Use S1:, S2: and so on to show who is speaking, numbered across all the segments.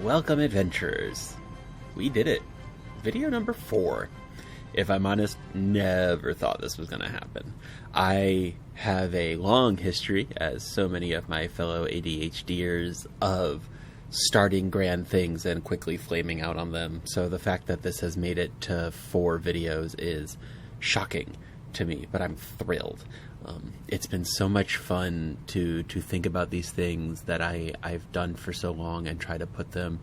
S1: Welcome, adventurers. We did it. Video number 4. If I'm honest, never thought this was going to happen. I have a long history, as so many of my fellow ADHDers, of starting grand things and quickly flaming out on them. So the fact that this has made it to 4 videos is shocking to me, but I'm thrilled. It's been so much fun to think about these things that I've done for so long and try to put them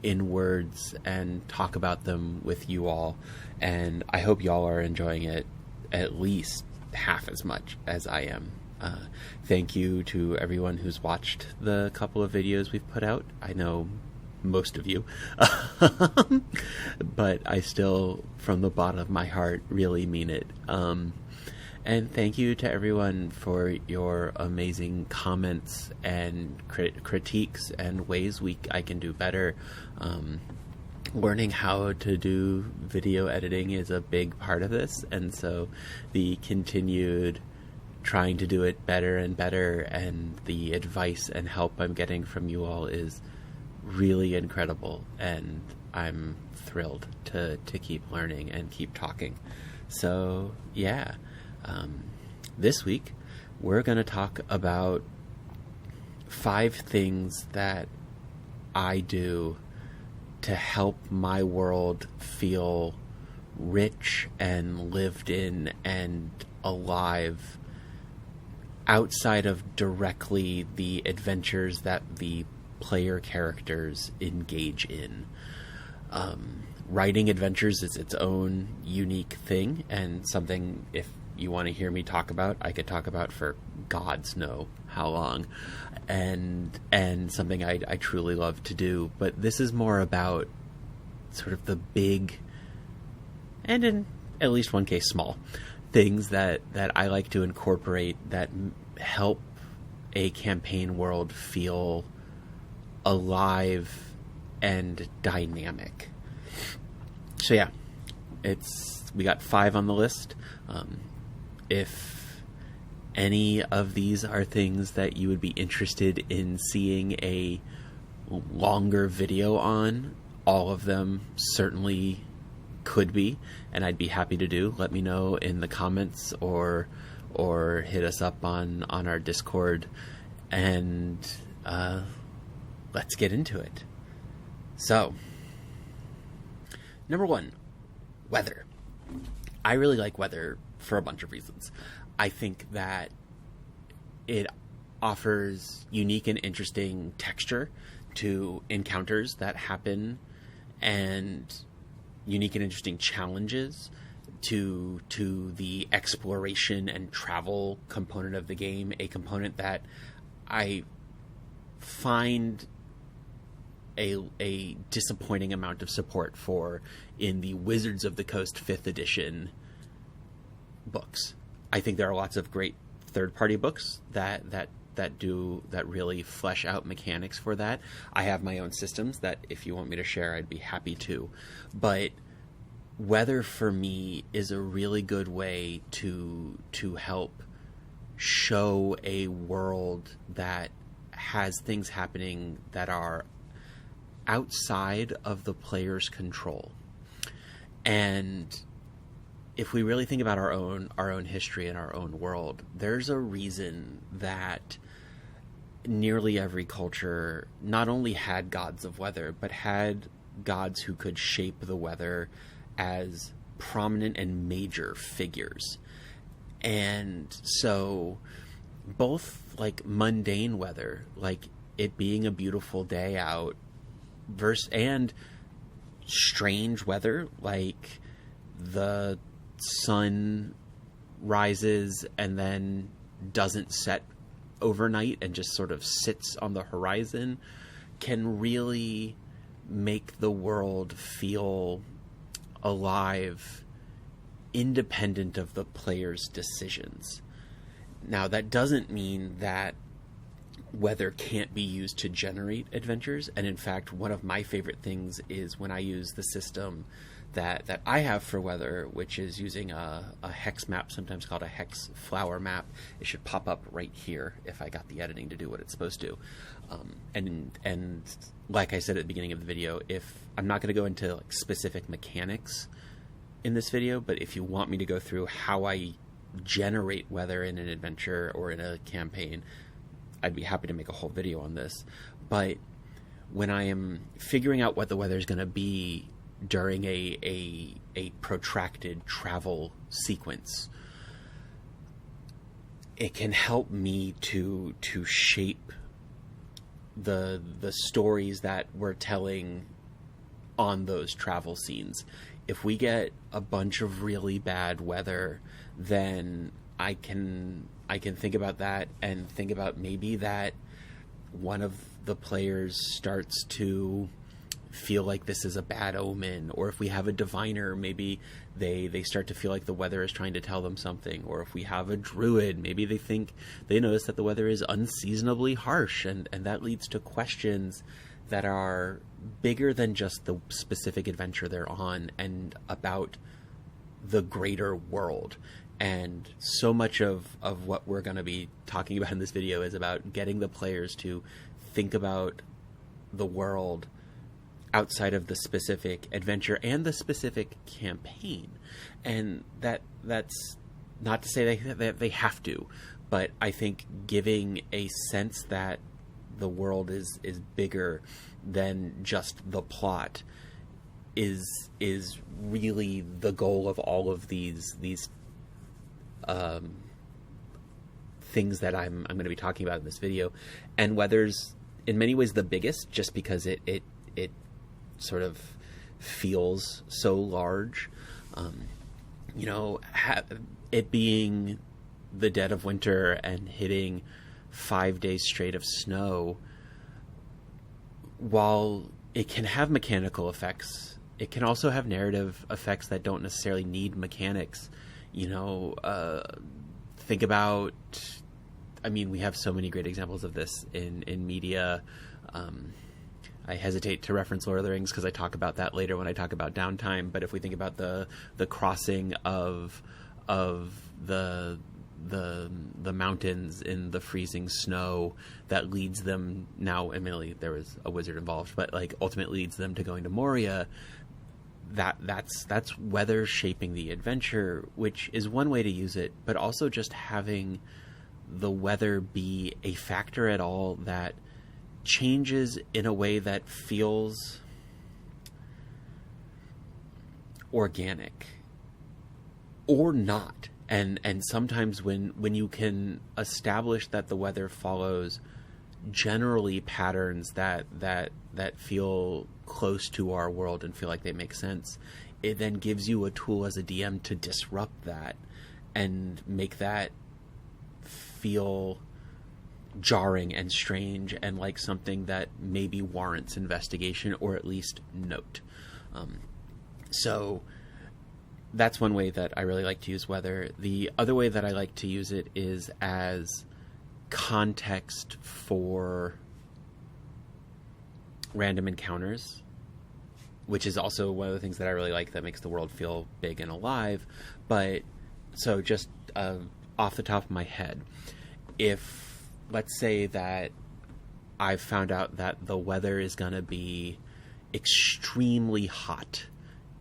S1: in words and talk about them with you all. And I hope y'all are enjoying it at least half as much as I am. Thank you to everyone who's watched the couple of videos we've put out. I know most of you, but I still, from the bottom of my heart, really mean it. And thank you to everyone for your amazing comments and critiques and ways I can do better. Learning how to do video editing is a big part of this, and so the continued trying to do it better and better, and the advice and help I'm getting from you all is really incredible, and I'm thrilled to keep learning and keep talking. So yeah. This week, we're going to talk about 5 things that I do to help my world feel rich and lived in and alive outside of directly the adventures that the player characters engage in. Writing adventures is its own unique thing, and something, if you want to hear me talk about, I could talk about for gods know how long, and something I truly love to do. But this is more about sort of the big, and in at least one case small, things that I like to incorporate that help a campaign world feel alive and dynamic. So yeah, we got 5 on the list. If any of these are things that you would be interested in seeing a longer video on, all of them certainly could be, and I'd be happy to do. Let me know in the comments or hit us up on our Discord, and let's get into it. So, number 1, weather. I really like weather for a bunch of reasons. I think that it offers unique and interesting texture to encounters that happen, and unique and interesting challenges to the exploration and travel component of the game, a component that I find a disappointing amount of support for in the Wizards of the Coast 5th edition books. I think there are lots of great third-party books that really flesh out mechanics for that. I have my own systems that, if you want me to share, I'd be happy to. But weather for me is a really good way to help show a world that has things happening that are outside of the player's control. And if we really think about our own history and our own world, there's a reason that nearly every culture not only had gods of weather, but had gods who could shape the weather as prominent and major figures. And so both like mundane weather, like it being a beautiful day out, and strange weather, like the sun rises and then doesn't set overnight and just sort of sits on the horizon, can really make the world feel alive, independent of the player's decisions. Now, that doesn't mean that weather can't be used to generate adventures, and in fact, one of my favorite things is when I use the system that I have for weather, which is using a hex map, sometimes called a hex flower map. It should pop up right here if I got the editing to do what it's supposed to. And like I said at the beginning of the video, if I'm not going to go into like specific mechanics in this video, but if you want me to go through how I generate weather in an adventure or in a campaign, I'd be happy to make a whole video on this. But when I am figuring out what the weather is going to be during a protracted travel sequence, it can help me to shape the stories that we're telling on those travel scenes. If we get a bunch of really bad weather, then I can think about that and think about maybe that one of the players starts to feel like this is a bad omen, or if we have a diviner, maybe they start to feel like the weather is trying to tell them something, or if we have a druid, maybe they notice that the weather is unseasonably harsh, and that leads to questions that are bigger than just the specific adventure they're on and about the greater world. And so much of what we're going to be talking about in this video is about getting the players to think about the world outside of the specific adventure and the specific campaign. And that's not to say that they have to, but I think giving a sense that the world is bigger than just the plot is really the goal of all of these things that I'm going to be talking about in this video. And weather's in many ways the biggest, just because it sort of feels so large. It being the dead of winter and hitting 5 days straight of snow, while it can have mechanical effects, it can also have narrative effects that don't necessarily need mechanics. Think about, we have so many great examples of this in media. I hesitate to reference Lord of the Rings because I talk about that later when I talk about downtime. But if we think about the crossing of the mountains in the freezing snow that leads them, now admittedly there was a wizard involved, but like ultimately leads them to going to Moria, that's weather shaping the adventure, which is one way to use it. But also just having the weather be a factor at all that changes in a way that feels organic or not. And sometimes when you can establish that the weather follows generally patterns that feel close to our world and feel like they make sense, it then gives you a tool as a DM to disrupt that and make that feel jarring and strange and like something that maybe warrants investigation or at least note. So that's one way that I really like to use weather. The other way that I like to use it is as context for random encounters, which is also one of the things that I really like that makes the world feel big and alive. But so just off the top of my head, if let's say that I've found out that the weather is going to be extremely hot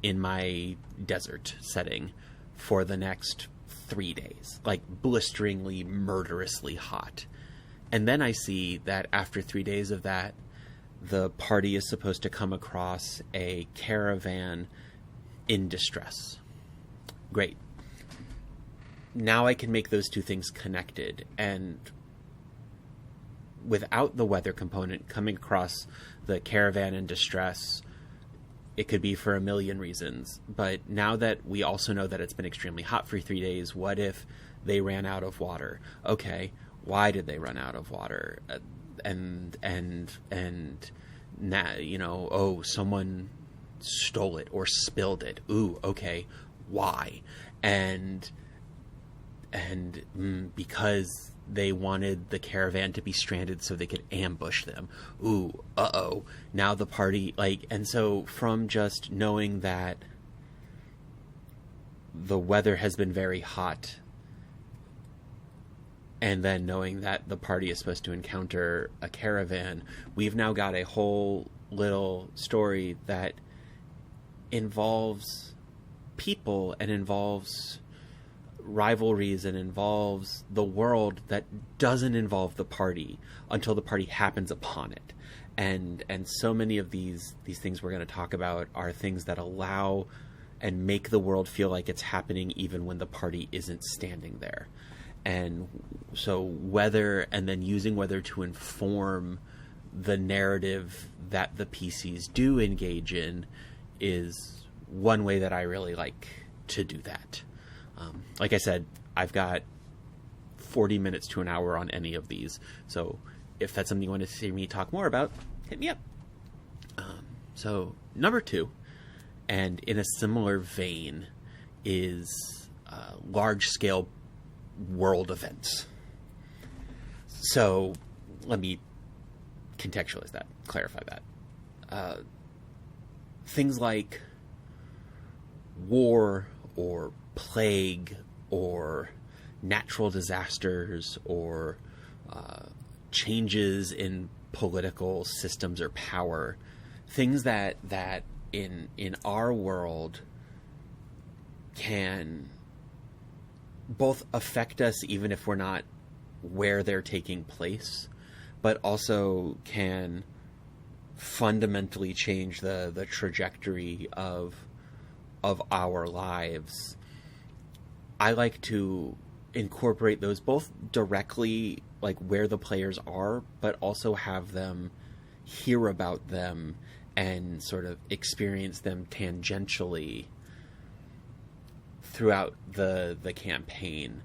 S1: in my desert setting for the next 3 days, like blisteringly, murderously hot. And then I see that after 3 days of that, the party is supposed to come across a caravan in distress. Great. Now I can make those two things connected, and without the weather component, coming across the caravan in distress, it could be for a million reasons. But now that we also know that it's been extremely hot for 3 days, what if they ran out of water? Okay, why did they run out of water? And now, someone stole it or spilled it. Ooh, okay, why? And because they wanted the caravan to be stranded so they could ambush them. Ooh, uh-oh. Now the party, and so from just knowing that the weather has been very hot, and then knowing that the party is supposed to encounter a caravan, we've now got a whole little story that involves people and involves rivalries and involves the world that doesn't involve the party until the party happens upon it. And so many of these things we're going to talk about are things that allow and make the world feel like it's happening even when the party isn't standing there. And so weather, and then using weather to inform the narrative that the PCs do engage in, is one way that I really like to do that. Like I said, I've got 40 minutes to an hour on any of these. So if that's something you want to see me talk more about, hit me up. So number 2, and in a similar vein, is large-scale world events. So let me contextualize that, clarify that. Things like war or plague or natural disasters or changes in political systems or power, things that in our world can both affect us even if we're not where they're taking place, but also can fundamentally change the trajectory of our lives. I like to incorporate those both directly, like where the players are, but also have them hear about them and sort of experience them tangentially throughout the campaign.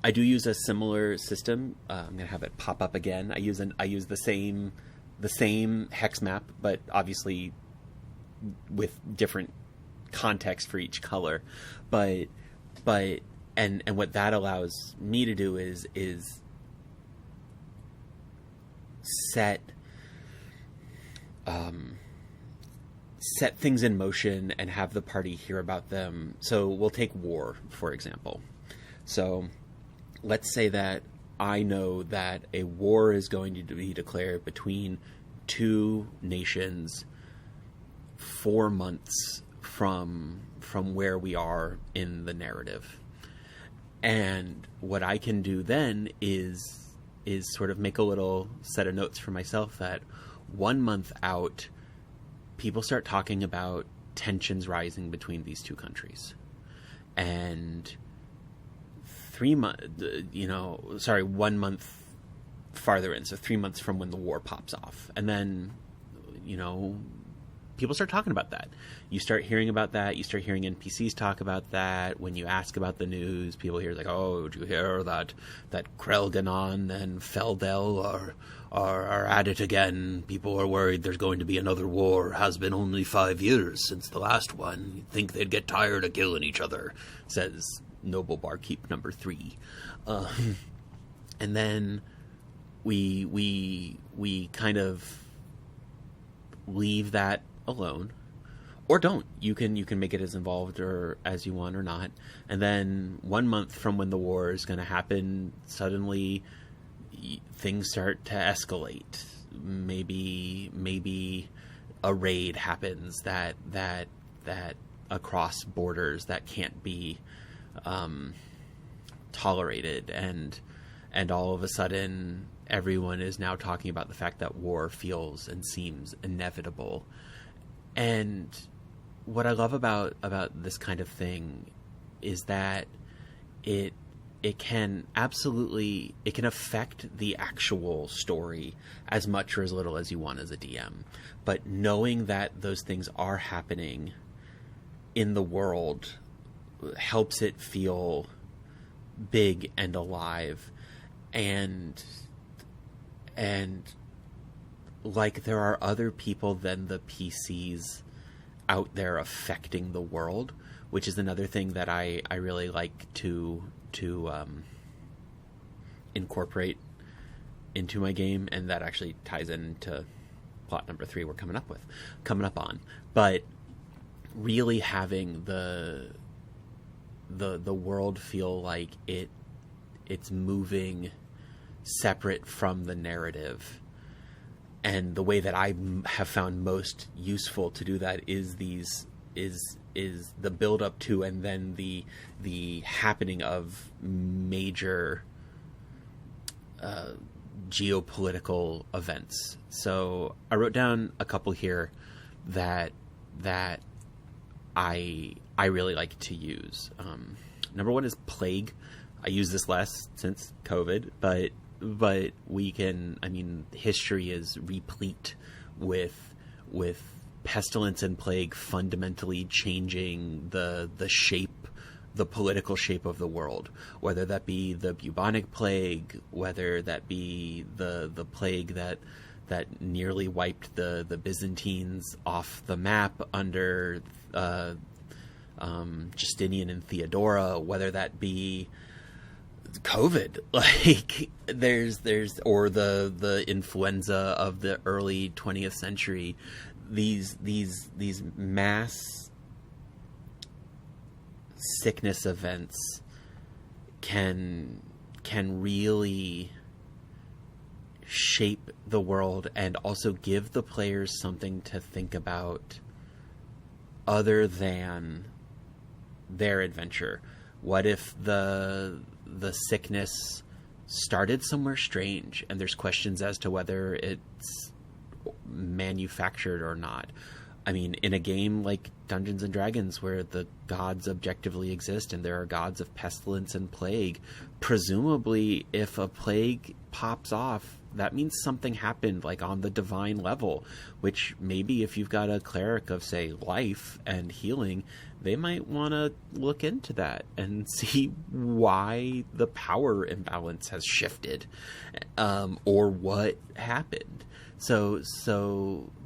S1: I do use a similar system. I'm going to have it pop up again. I use the same hex map, but obviously with different context for each color. But what that allows me to do is set things in motion and have the party hear about them. So we'll take war, for example. So let's say that I know that a war is going to be declared between two nations 4 months from where we are in the narrative. And what I can do then is sort of make a little set of notes for myself that 1 month out, people start talking about tensions rising between these two countries. And 1 month farther in, so 3 months from when the war pops off. And then, people start talking about that. You start hearing about that. You start hearing NPCs talk about that. When you ask about the news, people hear like, "Oh, did you hear that Krelganon and Feldel are at it again? People are worried there's going to be another war. Has been only 5 years since the last one. You'd think they'd get tired of killing each other," says Noble Barkeep number 3. And then we kind of leave that alone, or don't. You can make it as involved or as you want or not. And then 1 month from when the war is going to happen, suddenly things start to escalate. Maybe a raid happens that across borders that can't be tolerated, and all of a sudden everyone is now talking about the fact that war feels and seems inevitable. And what I love about this kind of thing is that it can affect the actual story as much or as little as you want as a DM. But knowing that those things are happening in the world helps it feel big and alive, and like there are other people than the PCs out there affecting the world, which is another thing that I really like to incorporate into my game, and that actually ties into plot number 3 we're coming up on. But really having the world feel like it's moving separate from the narrative. And the way that I have found most useful to do that is the build up to and then the happening of major geopolitical events. So I wrote down a couple here that I really like to use. Number one is plague. I use this less since COVID, but we can, I mean, history is replete with pestilence and plague fundamentally changing the political shape of the world, whether that be the bubonic plague, whether that be the plague that nearly wiped the Byzantines off the map under Justinian and Theodora, whether that be COVID, like there's or the influenza of the early 20th century. These mass sickness events can really shape the world and also give the players something to think about other than their adventure. What if the sickness started somewhere strange and there's questions as to whether it's manufactured or not? I mean, in a game like Dungeons and Dragons, where the gods objectively exist and there are gods of pestilence and plague, presumably if a plague pops off, that means something happened, like on the divine level, which maybe if you've got a cleric of, say, life and healing, they might want to look into that and see why the power imbalance has shifted, or what happened. So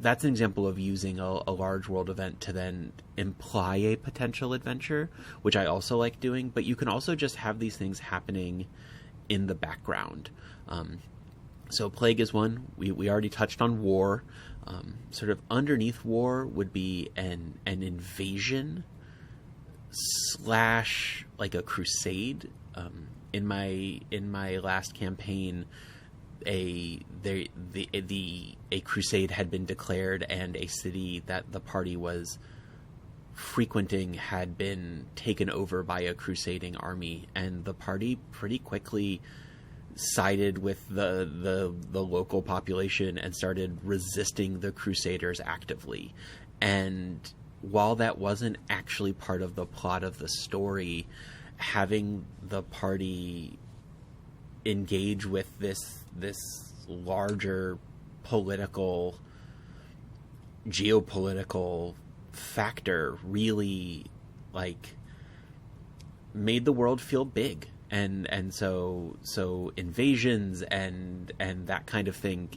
S1: that's an example of using a large world event to then imply a potential adventure, which I also like doing. But you can also just have these things happening in the background. So plague is one. We already touched on war. Sort of underneath war would be an invasion / like a crusade. In my last campaign, a crusade had been declared, and a city that the party was frequenting had been taken over by a crusading army, and the party pretty quickly sided with the local population and started resisting the crusaders actively. And while that wasn't actually part of the plot of the story, having the party engage with this larger geopolitical factor really, like, made the world feel big. And so invasions and that kind of thing,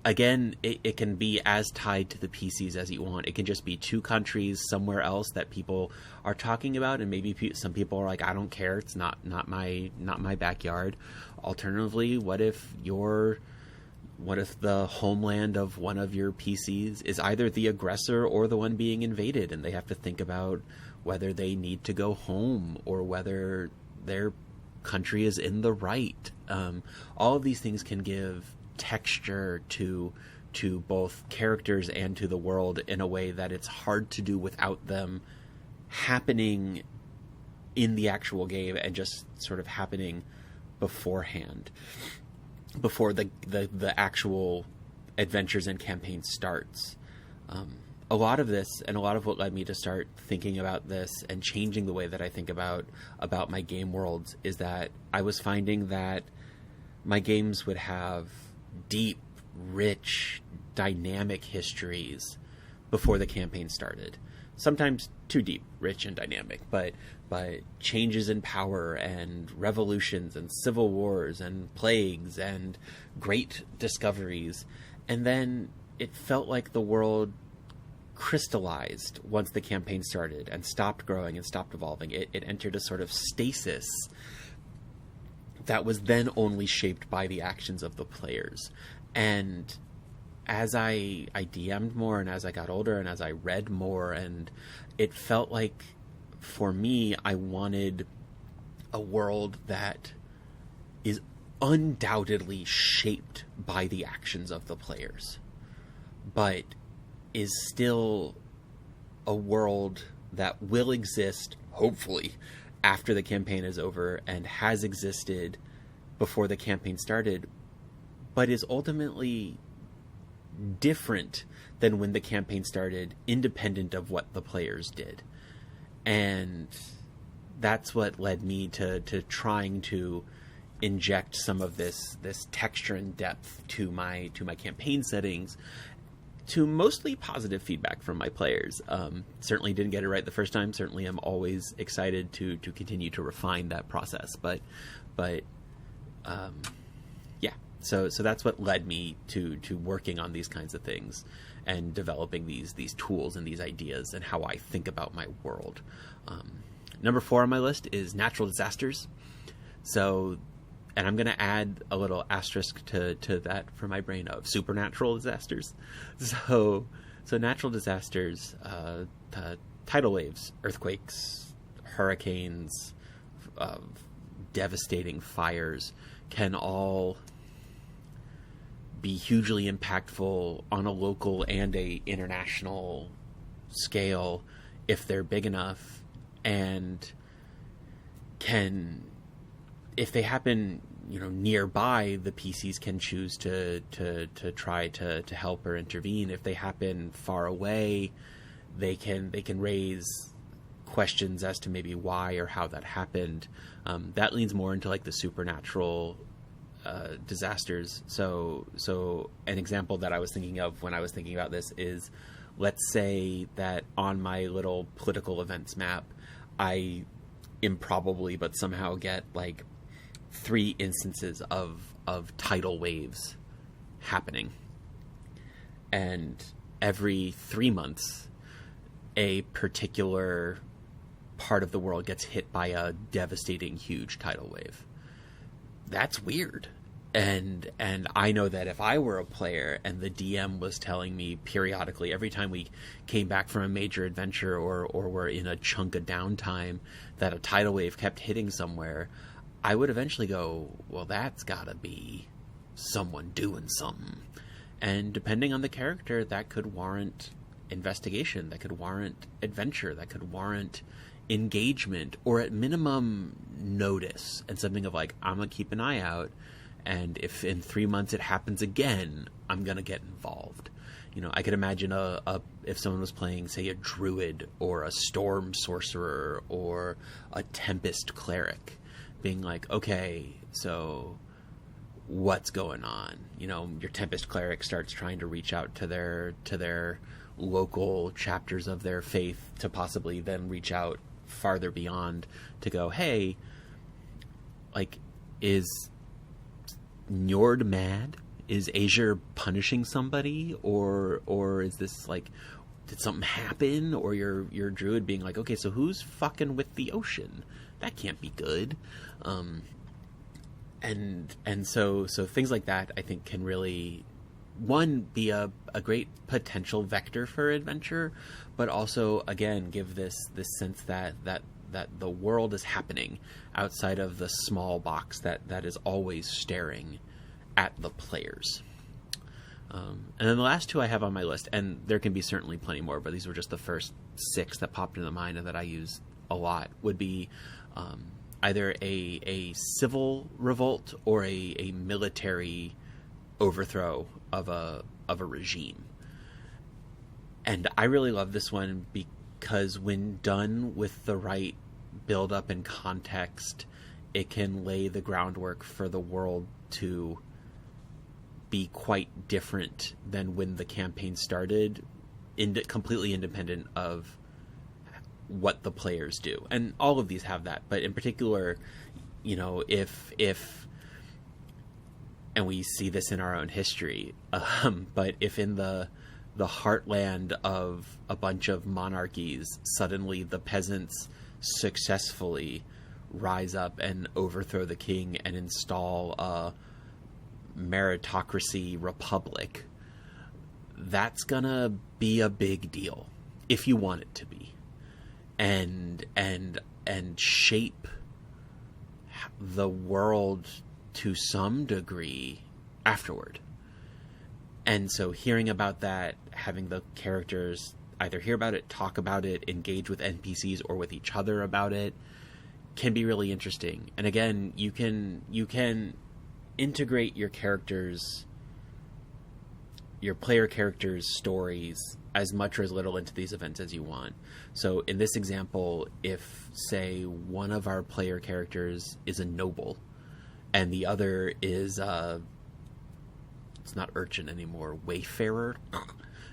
S1: again, it can be as tied to the PCs as you want. It can just be two countries somewhere else that people are talking about, and maybe some people are like, I don't care, it's not my backyard. Alternatively, what if the homeland of one of your PCs is either the aggressor or the one being invaded, and they have to think about whether they need to go home or whether their country is in the right. All of these things can give texture to both characters and to the world in a way that it's hard to do without them happening in the actual game and just sort of happening beforehand, before the actual adventures and campaign starts. A lot of this, and a lot of what led me to start thinking about this and changing the way that I think about my game worlds, is that I was finding that my games would have deep, rich, dynamic histories before the campaign started. Sometimes too deep, rich, and dynamic, but changes in power and revolutions and civil wars and plagues and great discoveries. And then it felt like the world crystallized once the campaign started and stopped growing and stopped evolving. It entered a sort of stasis that was then only shaped by the actions of the players. And as I DM'd more, and as I got older, and as I read more, and it felt like for me, I wanted a world that is undoubtedly shaped by the actions of the players, but is still a world that will exist, hopefully, after the campaign is over, and has existed before the campaign started, but is ultimately different than when the campaign started, independent of what the players did. And that's what led me to trying to inject some of this texture and depth to my campaign settings, to mostly positive feedback from my players. Certainly didn't get it right the first time. Certainly I'm always excited to continue to refine that process. But yeah. So that's what led me to working on these kinds of things and developing these tools and these ideas and how I think about my world. Number 4 on my list is natural disasters. So, and I'm going to add a little asterisk to that for my brain of supernatural disasters. So natural disasters, tidal waves, earthquakes, hurricanes, devastating fires can all be hugely impactful on a local and a international scale if they're big enough, and if they happen, nearby, the PCs can choose to try to help or intervene. If they happen far away, they can raise questions as to maybe why or how that happened. That leans more into like the supernatural disasters. So an example that I was thinking of when I was thinking about this is, let's say that on my little political events map, I improbably but somehow get like 3 instances of tidal waves happening, and every 3 months a particular part of the world gets hit by a devastating huge tidal wave. That's weird. And I know that if I were a player and the DM was telling me periodically, every time we came back from a major adventure or were in a chunk of downtime, that a tidal wave kept hitting somewhere, I would eventually go, well, that's gotta be someone doing something. And depending on the character, that could warrant investigation, that could warrant adventure, that could warrant engagement, or at minimum notice, and something of like, I'm gonna keep an eye out, and if in 3 months it happens again, I'm gonna get involved. I could imagine if someone was playing, say, a druid or a storm sorcerer or a tempest cleric, being like, okay, so what's going on? Your tempest cleric starts trying to reach out to their local chapters of their faith to possibly then reach out farther beyond to go, hey, like, is Njord mad? Is Azure punishing somebody, or is this like, did something happen? Or your druid being like, okay, so who's fucking with the ocean? That can't be good. And so things like that, I think, can really, one, be a great potential vector for adventure, but also, again, give this sense that the world is happening outside of the small box that is always staring at the players. And then the last 2 I have on my list, and there can be certainly plenty more, but these were just the first 6 that popped into mind and that I use a lot, would be either a civil revolt or a military overthrow of a regime. And I really love this one because when done with the right build up and context, it can lay the groundwork for the world to be quite different than when the campaign started, completely independent of what the players do. And all of these have that, but in particular, if and we see this in our own history, but if in the heartland of a bunch of monarchies, suddenly the peasants successfully rise up and overthrow the king and install a meritocracy republic, that's gonna be a big deal if you want it to be. and shape the world to some degree afterward. And so hearing about that, having the characters either hear about it, talk about it, engage with NPCs or with each other about it, can be really interesting. And again, you can integrate your player characters' stories as much or as little into these events as you want. So in this example, if, say, one of our player characters is a noble and the other is it's not urchin anymore, wayfarer,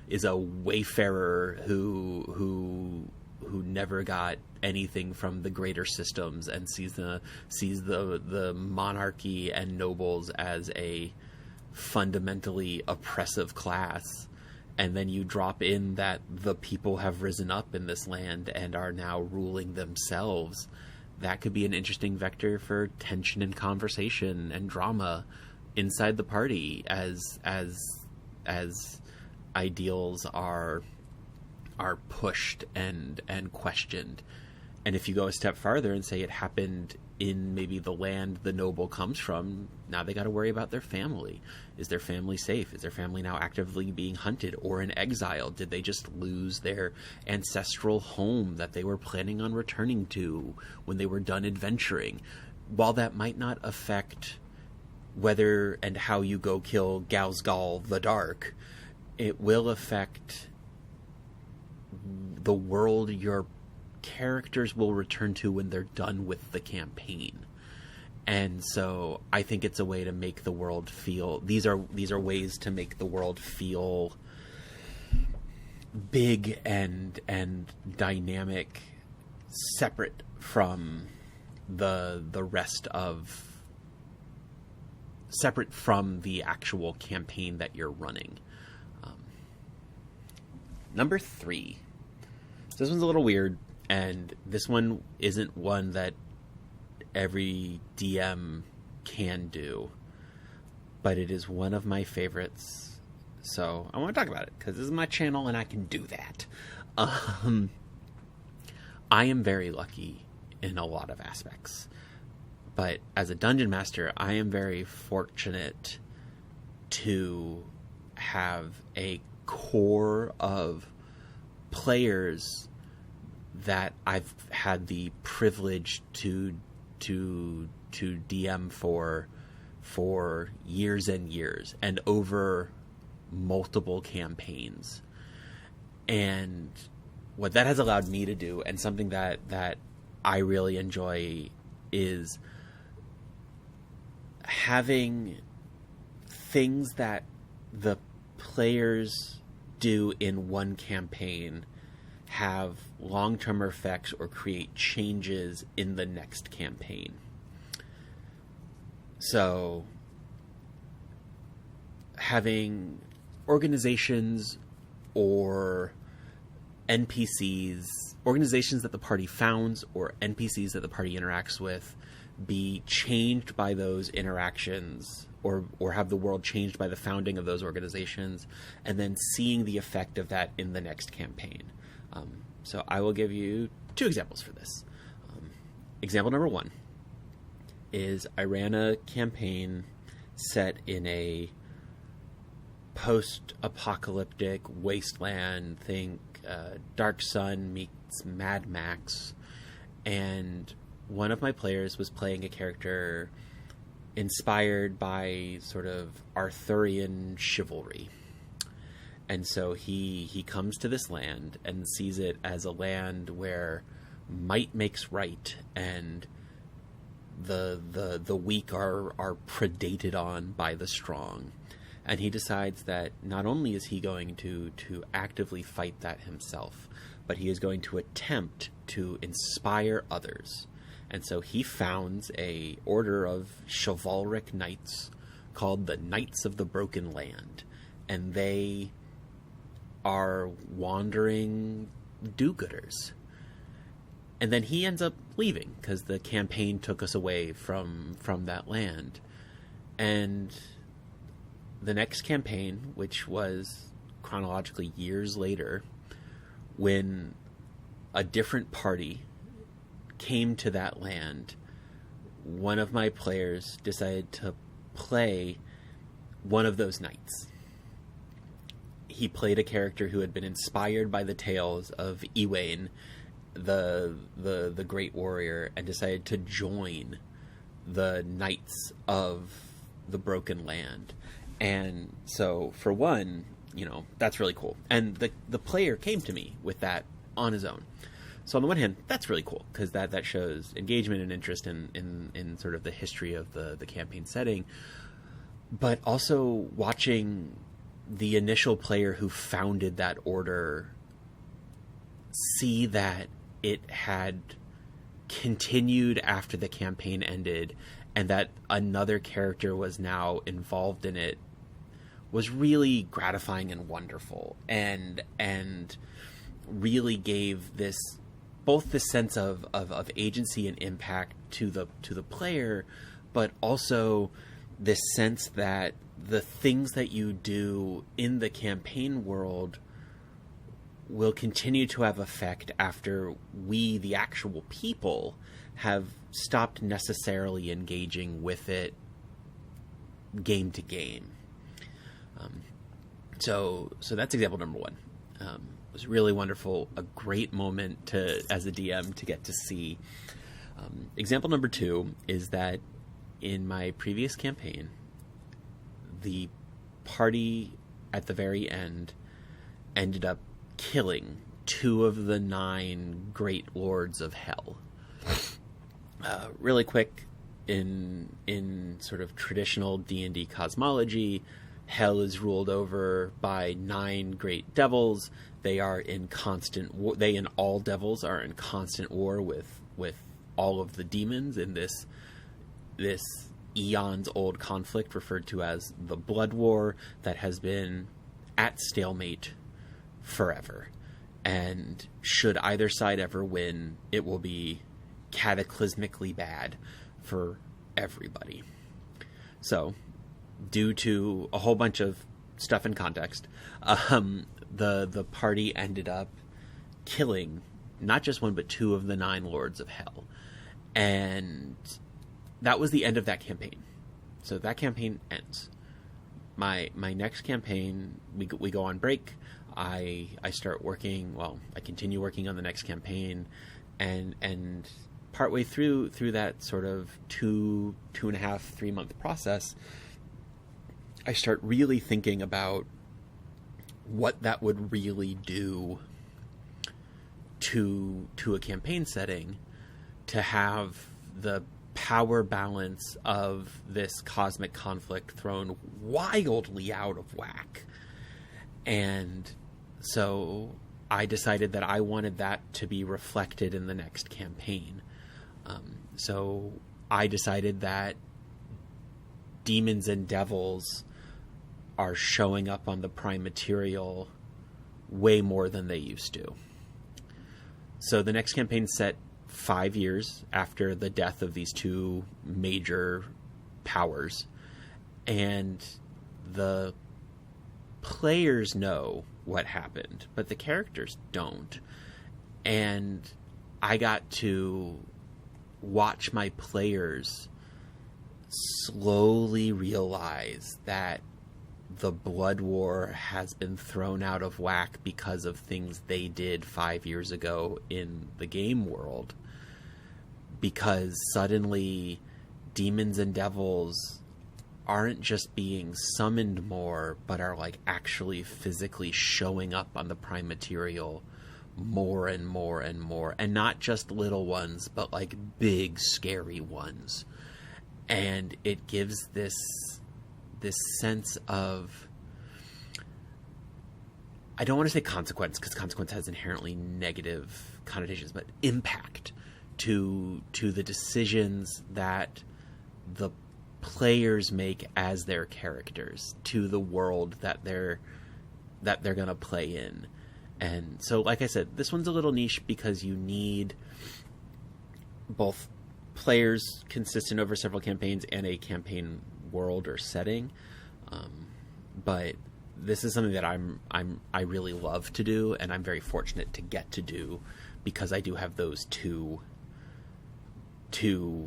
S1: is a wayfarer who never got anything from the greater systems and sees the monarchy and nobles as a fundamentally oppressive class, and then you drop in that the people have risen up in this land and are now ruling themselves, that could be an interesting vector for tension and conversation and drama inside the party as ideals are pushed and questioned. And if you go a step farther and say it happened in maybe the land the noble comes from, now they got to worry about their family. Is their family safe? Is their family now actively being hunted or in exile? Did they just lose their ancestral home that they were planning on returning to when they were done adventuring? While that might not affect whether and how you go kill Galsgal the Dark, it will affect the world your characters will return to when they're done with the campaign. And so I think it's a way to make the world feel, these are ways to make the world feel big and dynamic, separate from the rest of, separate from the actual campaign that you're running. Number 3. So this one's a little weird, and this one isn't one that every DM can do, but it is one of my favorites. So I want to talk about it because this is my channel and I can do that. I am very lucky in a lot of aspects, but as a dungeon master, I am very fortunate to have a core of players that I've had the privilege to DM for years and years and over multiple campaigns. And what that has allowed me to do, and something that I really enjoy, is having things that the players do in one campaign have long-term effects or create changes in the next campaign. So having organizations or NPCs, organizations that the party founds or NPCs that the party interacts with, be changed by those interactions, or have the world changed by the founding of those organizations, and then seeing the effect of that in the next campaign. So I will give you 2 examples for this. Example number 1 is I ran a campaign set in a post-apocalyptic wasteland, think Dark Sun meets Mad Max, and one of my players was playing a character inspired by sort of Arthurian chivalry. And so he comes to this land and sees it as a land where might makes right, and the weak are predated on by the strong. And he decides that not only is he going to actively fight that himself, but he is going to attempt to inspire others. And so he founds a order of chivalric knights called the Knights of the Broken Land. And they are wandering do-gooders. And then he ends up leaving because the campaign took us away from that land. And the next campaign, which was chronologically years later, when a different party came to that land, one of my players decided to play one of those knights. He played a character who had been inspired by the tales of Ewain, the great warrior, and decided to join the Knights of the Broken Land. And so, for one, that's really cool. And the player came to me with that on his own. So on the one hand, that's really cool, because that shows engagement and interest in sort of the history of the campaign setting. But also watching the initial player who founded that order see that it had continued after the campaign ended, and that another character was now involved in it, was really gratifying and wonderful, and really gave this both the sense of agency and impact to the player, but also this sense that the things that you do in the campaign world will continue to have effect after we, the actual people, have stopped necessarily engaging with it game to game. So that's example number one. It was really wonderful, a great moment as a DM to get to see. Example number two is that in my previous campaign, the party at the very end ended up killing 2 of the 9 great lords of hell. Really quick, in sort of traditional D&D cosmology, hell is ruled over by 9 great devils. They are in constant war. They and all devils are in constant war with all of the demons in this eons old conflict referred to as the Blood War that has been at stalemate forever. And should either side ever win, it will be cataclysmically bad for everybody. So, due to a whole bunch of stuff in context, the party ended up killing not just 1 but 2 of the 9 lords of hell. And that was the end of that campaign. So that campaign ends. My next campaign, we go on break. I start working. Well, I continue working on the next campaign, and partway through that sort of 2.5, 3 month process, I start really thinking about what that would really do to a campaign setting, to have the power balance of this cosmic conflict thrown wildly out of whack. And so I decided that I wanted that to be reflected in the next campaign. So I decided that demons and devils are showing up on the prime material way more than they used to. So the next campaign set 5 years after the death of these 2 major powers, and the players know what happened, but the characters don't. And I got to watch my players slowly realize that the Blood War has been thrown out of whack because of things they did 5 years ago in the game world. Because suddenly demons and devils aren't just being summoned more, but are like actually physically showing up on the prime material more and more and more. And not just little ones, but like big scary ones. And it gives this sense of, I don't want to say consequence, because consequence has inherently negative connotations, but impact to the decisions that the players make as their characters, to the world that they're going to play in. And so, like I said, this one's a little niche because you need both players consistent over several campaigns and a campaign world or setting. But this is something that I really love to do, and I'm very fortunate to get to do because I do have those two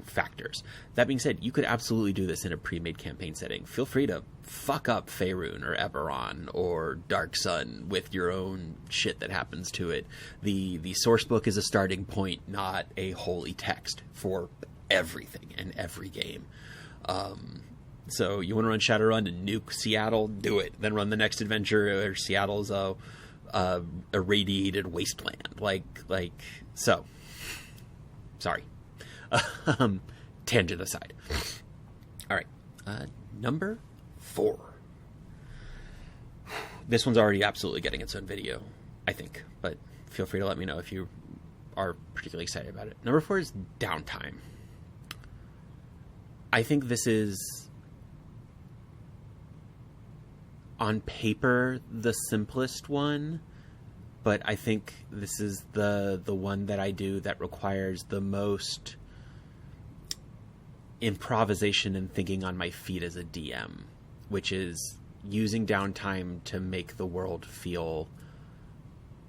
S1: factors. That being said, you could absolutely do this in a pre-made campaign setting. Feel free to fuck up Faerun or Eberron or Dark Sun with your own shit that happens to it. The source book is a starting point, not a holy text for everything and every game. So you want to run Shadowrun and nuke Seattle? Do it. Then run the next adventure where Seattle's a irradiated wasteland. So. Sorry. Tangent aside. All right. Number 4. This one's already absolutely getting its own video, I think, but feel free to let me know if you are particularly excited about it. Number 4 is downtime. I think this is, on paper, the simplest one, but I think this is the one that I do that requires the most improvisation and thinking on my feet as a DM, which is using downtime to make the world feel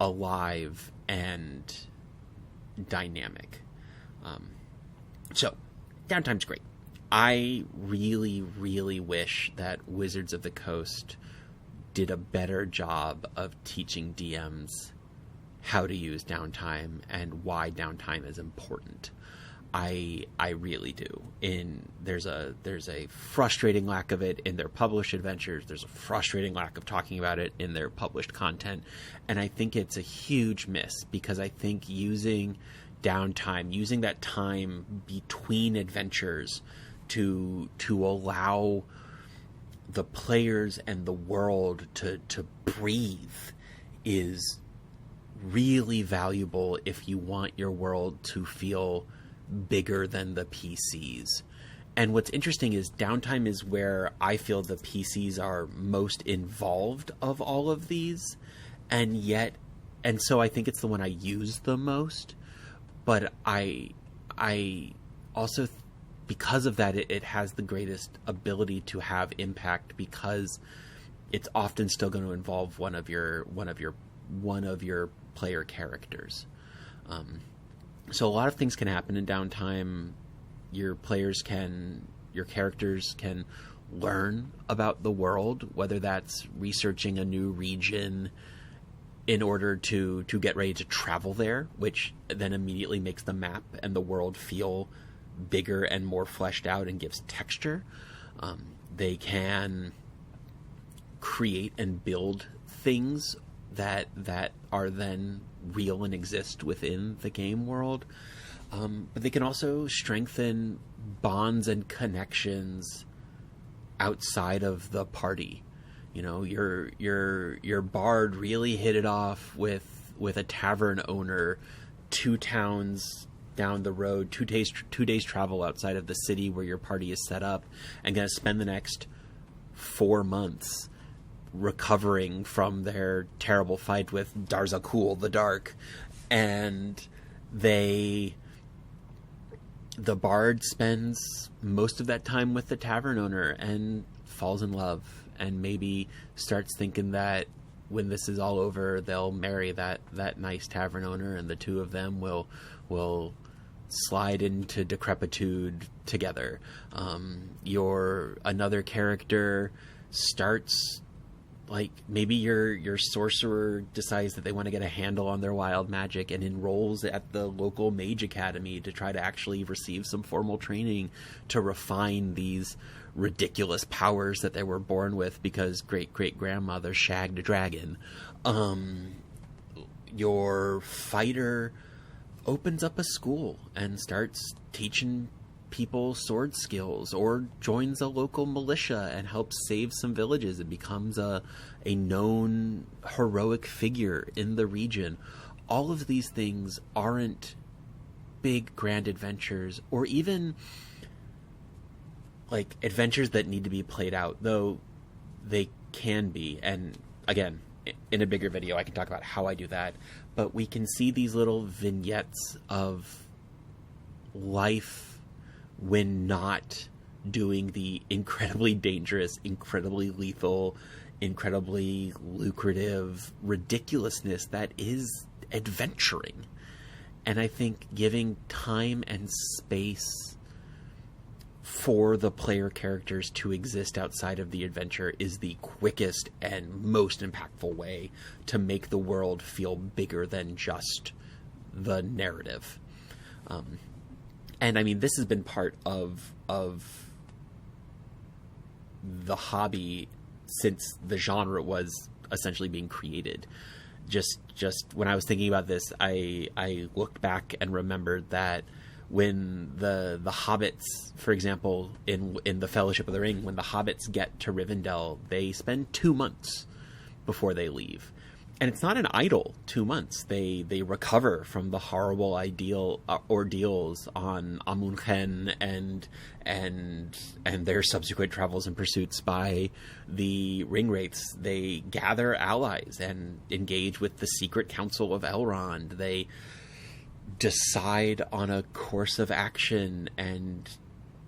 S1: alive and dynamic. So, downtime's great. I really, really wish that Wizards of the Coast did a better job of teaching DMs how to use downtime and why downtime is important. I really do. There's a frustrating lack of it in their published adventures. There's a frustrating lack of talking about it in their published content, and I think it's a huge miss, because I think using downtime, using that time between adventures to allow the players and the world to breathe is really valuable if you want your world to feel bigger than the PCs. And what's interesting is downtime is where I feel the PCs are most involved of all of these, and so I think it's the one I use the most. But I also, because of that, it has the greatest ability to have impact, because it's often still going to involve one of your player characters. So a lot of things can happen in downtime. Your characters can learn about the world, whether that's researching a new region in order to get ready to travel there, which then immediately makes the map and the world feel bigger and more fleshed out and gives texture. They can create and build things that are then real and exist within the game world. But they can also strengthen bonds and connections outside of the party. You know, your bard really hit it off with a tavern owner 2 towns down the road, 2 days travel outside of the city where your party is set up, and going to spend the next 4 months recovering from their terrible fight with Darzakul the Dark. And the bard spends most of that time with the tavern owner and falls in love, and maybe starts thinking that when this is all over, they'll marry that nice tavern owner, and the two of them will slide into decrepitude together. Another character starts, like, maybe your sorcerer decides that they want to get a handle on their wild magic and enrolls at the local mage academy to try to actually receive some formal training to refine these ridiculous powers that they were born with because great-great-grandmother shagged a dragon. Your fighter opens up a school and starts teaching people sword skills, or joins a local militia and helps save some villages and becomes a known heroic figure in the region. All of these things aren't big grand adventures, or even like adventures that need to be played out, though they can be. And again, in a bigger video I can talk about how I do that, but we can see these little vignettes of life when not doing the incredibly dangerous, incredibly lethal, incredibly lucrative ridiculousness that is adventuring. And I think giving time and space for the player characters to exist outside of the adventure is the quickest and most impactful way to make the world feel bigger than just the narrative. And I mean, this has been part of the hobby since the genre was essentially being created. Just when I was thinking about this, I looked back and remembered that when the hobbits, for example, in the Fellowship of the Ring, when the hobbits get to Rivendell, they spend 2 months before they leave. And it's not an idle 2 months. They recover from the horrible ordeals on Amun-Hen and their subsequent travels and pursuits by the Ringwraiths. They gather allies and engage with the secret council of Elrond. They decide on a course of action and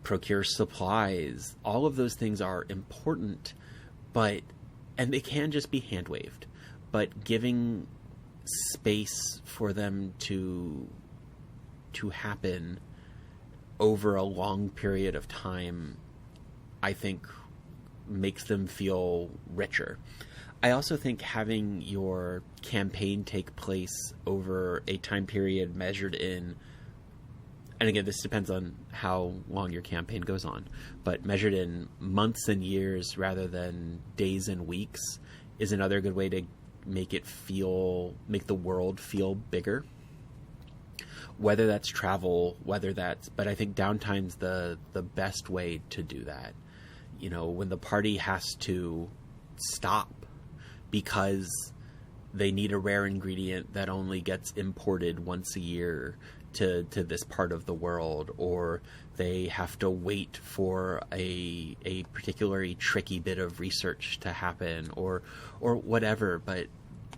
S1: procure supplies. All of those things are important, and they can just be hand-waved. But giving space for them to happen over a long period of time, I think, makes them feel richer. I also think having your campaign take place over a time period measured in, and again, this depends on how long your campaign goes on, but measured in months and years rather than days and weeks is another good way to make the world feel bigger. Whether that's travel, but I think downtime's the best way to do that. You know, when the party has to stop because they need a rare ingredient that only gets imported once a year to this part of the world, or they have to wait for a particularly tricky bit of research to happen, or whatever,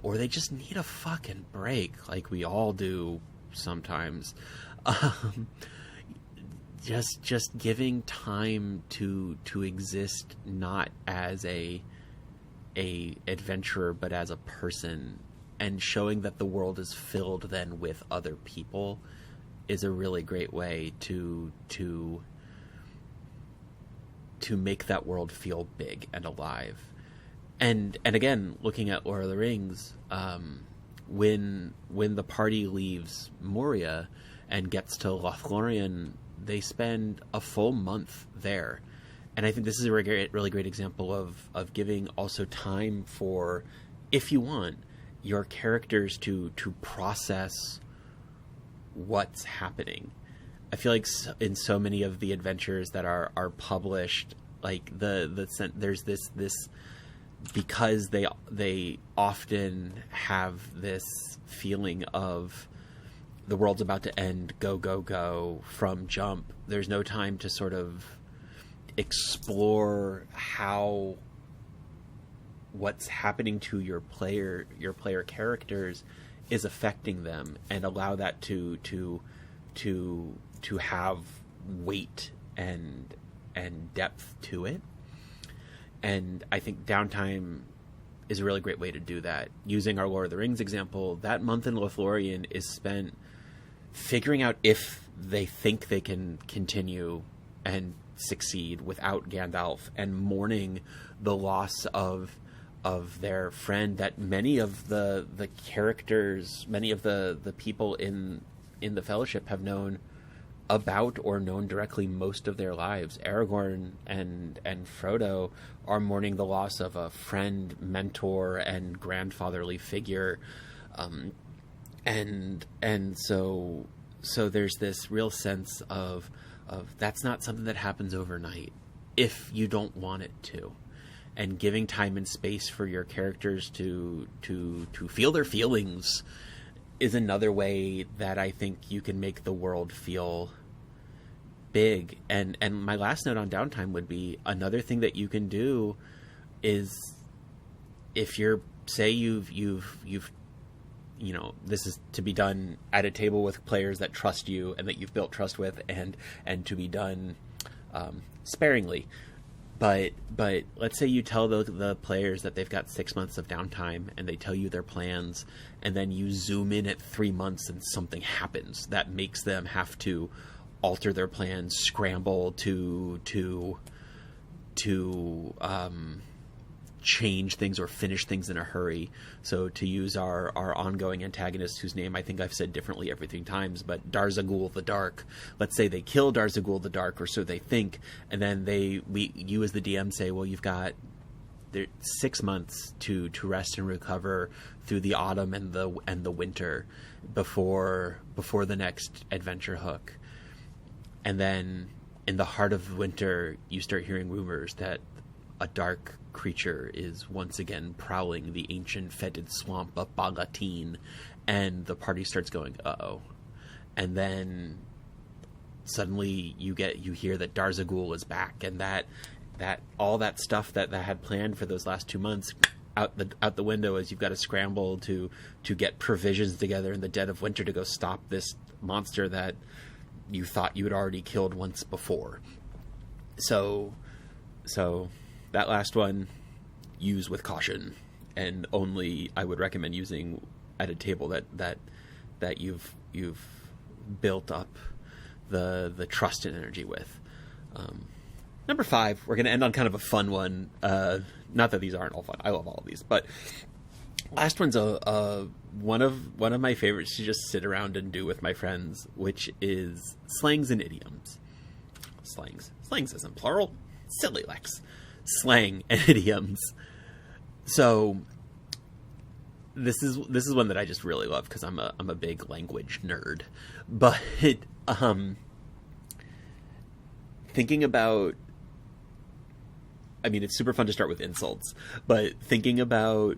S1: or they just need a fucking break, like we all do sometimes. Just giving time to exist not as a adventurer but as a person, and showing that the world is filled then with other people is a really great way to make that world feel big and alive. And again, looking at Lord of the Rings, when the party leaves Moria and gets to Lothlorien, they spend a full month there. And I think this is a really great example of giving also time for, if you want, your characters to process what's happening. I feel like in so many of the adventures that are published, like there's this because they often have this feeling of the world's about to end, go from jump. There's no time to sort of explore how what's happening to your player characters is affecting them, and allow that to have weight and depth to it. And I think downtime is a really great way to do that. Using our Lord of the Rings example, that month in Lothlorien is spent figuring out if they think they can continue and succeed without Gandalf, and mourning the loss of their friend that many of the characters, many of the people in the Fellowship have known about or known directly most of their lives. Aragorn and Frodo are mourning the loss of a friend, mentor, and grandfatherly figure, and so there's this real sense of that's not something that happens overnight if you don't want it to. And giving time and space for your characters to feel their feelings is another way that I think you can make the world feel big. And my last note on downtime would be, another thing that you can do is, if you're, say you've you know, this is to be done at a table with players that trust you and that you've built trust with, and to be done sparingly. But let's say you tell the players that they've got 6 months of downtime, and they tell you their plans, and then you zoom in at 3 months and something happens that makes them have to alter their plans, scramble to change things or finish things in a hurry. So to use our ongoing antagonist, whose name I think I've said differently every 3 times, but Darzagul the Dark. Let's say they kill Darzagul the Dark, or so they think, and then you as the DM say, well, you've got 6 months to rest and recover through the autumn and the winter before the next adventure hook. And then in the heart of winter, you start hearing rumors that a dark creature is once again prowling the ancient fetid swamp of Bagatin, and the party starts going, uh-oh. And then suddenly you hear that Darzagul is back, and that all that stuff that had planned for those last 2 months out the window, as you've got to scramble to get provisions together in the dead of winter to go stop this monster that you thought you had already killed once before. So that last one, use with caution, and only I would recommend using at a table that you've built up the trust and energy with. Number 5, we're going to end on kind of a fun one. Not that these aren't all fun. I love all of these, but last one's one of my favorites to just sit around and do with my friends, which is slangs and idioms. Slangs isn't plural. Silly Lex. Slang and idioms. So this is one that I just really love because I'm a big language nerd. But thinking about, I mean, it's super fun to start with insults, but thinking about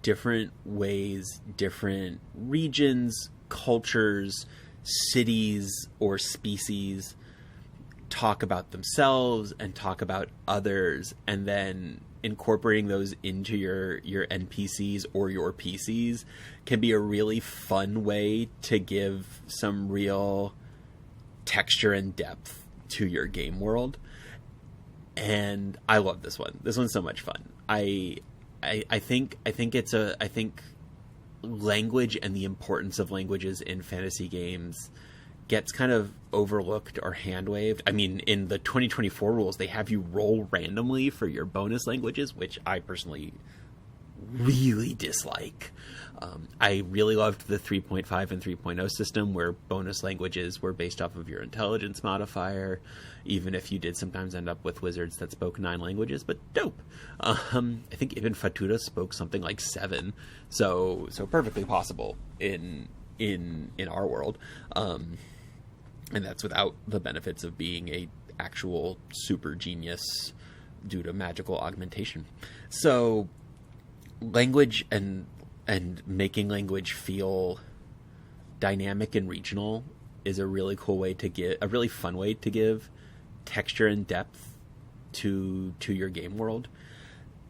S1: different ways, different regions, cultures, cities, or species talk about themselves and talk about others, and then incorporating those into your NPCs or your PCs can be a really fun way to give some real texture and depth to your game world. And I love this one. This one's so much fun. I think language and the importance of languages in fantasy games gets kind of overlooked or hand-waved. I mean, in the 2024 rules, they have you roll randomly for your bonus languages, which I personally really dislike. I really loved the 3.5 and 3.0 system, where bonus languages were based off of your intelligence modifier, even if you did sometimes end up with wizards that spoke 9 languages, but dope. I think Ibn Fatura spoke something like 7, so perfectly possible in our world. And that's without the benefits of being a actual super genius due to magical augmentation. So language and making language feel dynamic and regional is a really cool way to give, a really fun way to give texture and depth to your game world.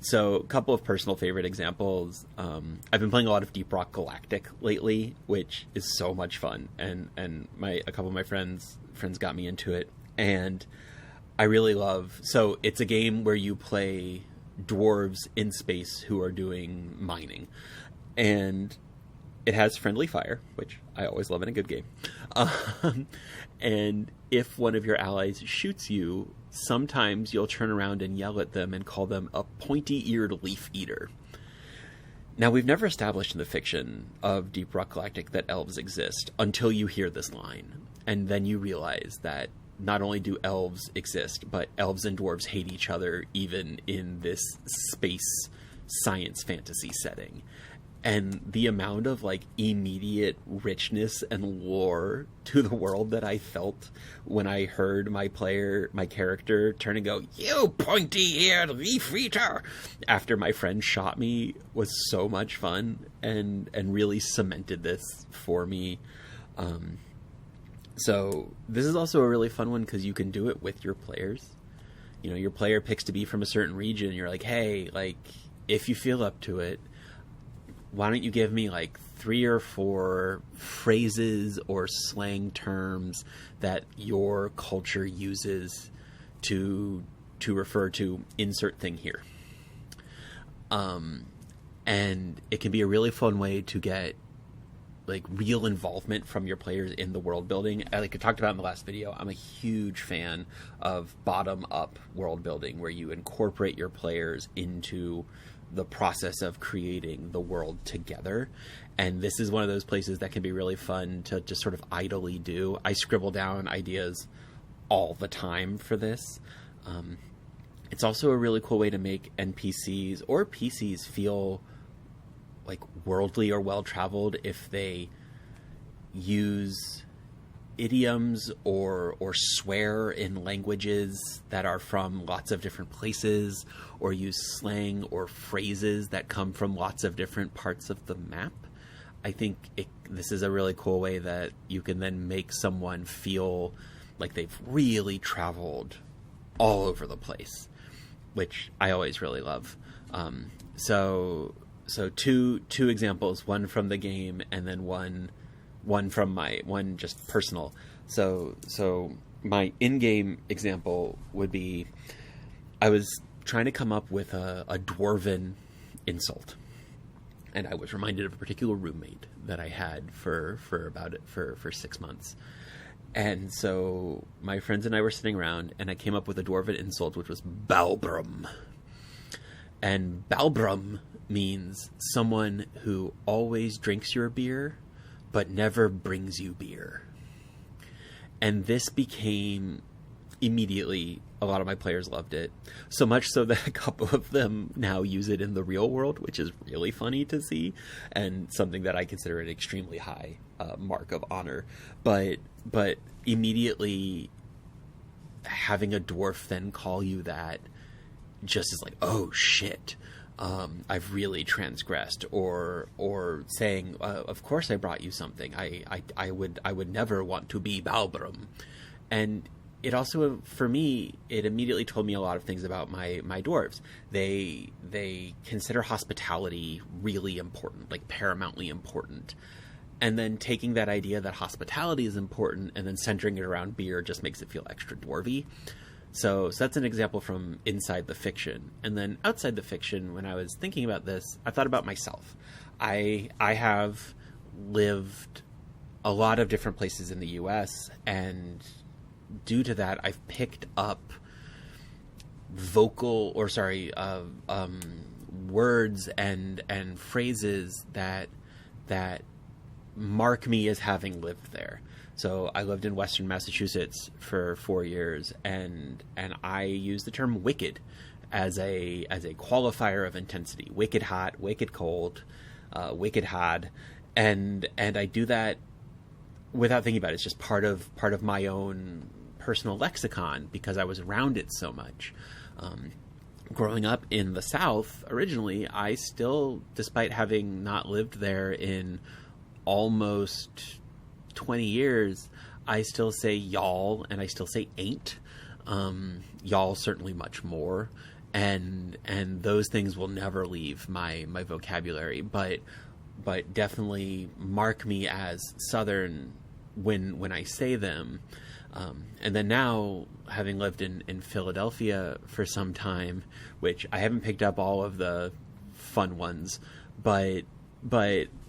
S1: So a couple of personal favorite examples. I've been playing a lot of Deep Rock Galactic lately, which is so much fun, and a couple of my friends got me into it, and I really love. So it's a game where you play dwarves in space who are doing mining, and it has friendly fire, which I always love in a good game. And if one of your allies shoots you, sometimes you'll turn around and yell at them and call them a pointy-eared leaf eater. Now, we've never established in the fiction of Deep Rock Galactic that elves exist until you hear this line. And then you realize that not only do elves exist, but elves and dwarves hate each other even in this space science fantasy setting. And the amount of like immediate richness and lore to the world that I felt when I heard my character turn and go, "You pointy-eared leaf eater," after my friend shot me was so much fun and really cemented this for me. So this is also a really fun one because you can do it with your players. You know, your player picks to be from a certain region. You're like, hey, like, if you feel up to it, why don't you give me like 3 or 4 phrases or slang terms that your culture uses to to refer to insert thing here. And it can be a really fun way to get like real involvement from your players in the world building. Like I talked about in the last video, I'm a huge fan of bottom up world building, where you incorporate your players into the process of creating the world together. And this is one of those places that can be really fun to just sort of idly do. I scribble down ideas all the time for this. It's also a really cool way to make NPCs or PCs feel like worldly or well-traveled if they use idioms or swear in languages that are from lots of different places, or use slang or phrases that come from lots of different parts of the map. I think this is a really cool way that you can then make someone feel like they've really traveled all over the place, which I always really love. So two examples, one from the game and then one from one just personal. So my in-game example would be, I was trying to come up with a dwarven insult, and I was reminded of a particular roommate that I had for 6 months. And so my friends and I were sitting around, and I came up with a dwarven insult, which was Balbrum. And Balbrum means someone who always drinks your beer, but never brings you beer. And this became immediately, a lot of my players loved it. So much so that a couple of them now use it in the real world, which is really funny to see, and something that I consider an extremely high mark of honor. But immediately having a dwarf then call you that just is like, oh shit, I've really transgressed, or saying, of course I brought you something. I would never want to be Balbrum. And it also, for me, it immediately told me a lot of things about my dwarves. They consider hospitality really important, like paramountly important. And then taking that idea that hospitality is important and then centering it around beer just makes it feel extra dwarvy. So that's an example from inside the fiction. And then outside the fiction, when I was thinking about this, I thought about myself. I have lived a lot of different places in the US, and due to that, I've picked up words and phrases that mark me as having lived there. So I lived in Western Massachusetts for 4 years, and I use the term wicked as a qualifier of intensity. Wicked hot, wicked cold, wicked hot, and I do that without thinking about it. It's just part of my own personal lexicon because I was around it so much. Growing up in the South originally, I still, despite having not lived there in almost 20 years, I still say y'all, and I still say ain't. Y'all certainly much more, and those things will never leave my vocabulary, but definitely mark me as Southern when I say them. And then now, having lived in Philadelphia for some time, which I haven't picked up all of the fun ones, but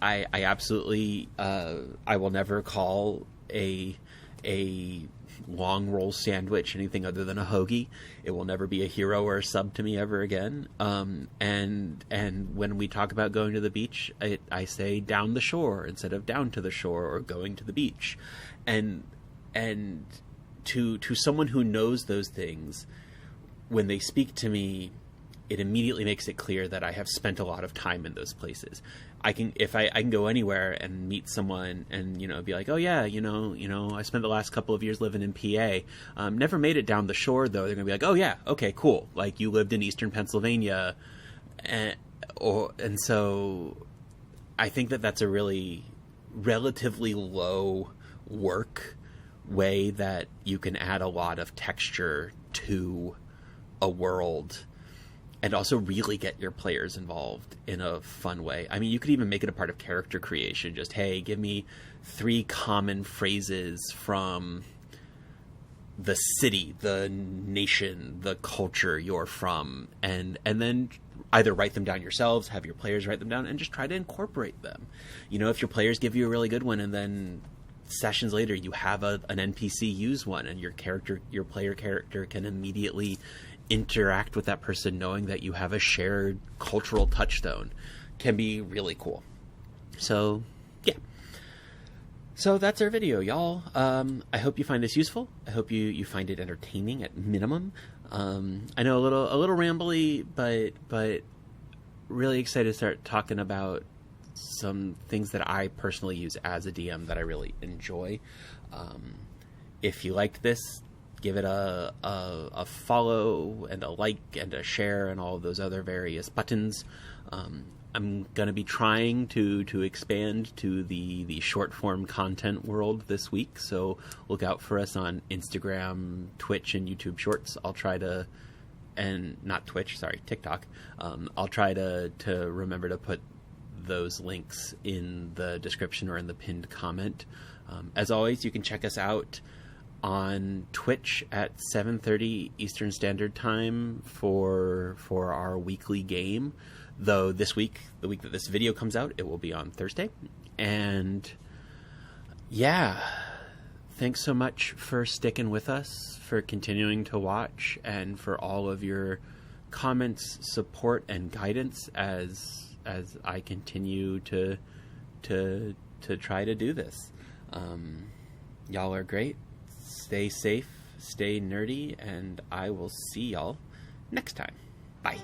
S1: I absolutely, I will never call a long roll sandwich anything other than a hoagie. It will never be a hero or a sub to me ever again. And when we talk about going to the beach, I say down the shore instead of down to the shore or going to the beach. And to someone who knows those things, when they speak to me, it immediately makes it clear that I have spent a lot of time in those places. I can go anywhere and meet someone and, be like, oh yeah, I spent the last couple of years living in PA. Never made it down the shore though. They're gonna be like, oh yeah, okay, cool. Like you lived in Eastern Pennsylvania, and so I think that's a really relatively low work way that you can add a lot of texture to a world. And also really get your players involved in a fun way. I mean, you could even make it a part of character creation. Just, hey, give me 3 common phrases from the city, the nation, the culture you're from, and then either write them down yourselves, have your players write them down, and just try to incorporate them. You know, if your players give you a really good one and then sessions later you have an NPC use one, and your player character can immediately interact with that person knowing that you have a shared cultural touchstone, can be really cool. So yeah, so that's our video, y'all. I hope you find this useful. I hope you find it entertaining at minimum. I know a little rambly, but really excited to start talking about some things that I personally use as a DM that I really enjoy. If you liked this, give it a follow and a like and a share and all of those other various buttons. I'm going to be trying to expand to the short form content world this week, so look out for us on Instagram, Twitch, and YouTube Shorts. I'll try to, and not Twitch, sorry, TikTok. I'll try to remember to put those links in the description or in the pinned comment. As always, you can check us out on Twitch at 7:30 Eastern Standard Time for our weekly game. Though this week, the week that this video comes out, it will be on Thursday. And yeah, thanks so much for sticking with us, for continuing to watch, and for all of your comments, support, and guidance as I continue to try to do this. Y'all are great. Stay safe, stay nerdy, and I will see y'all next time. Bye.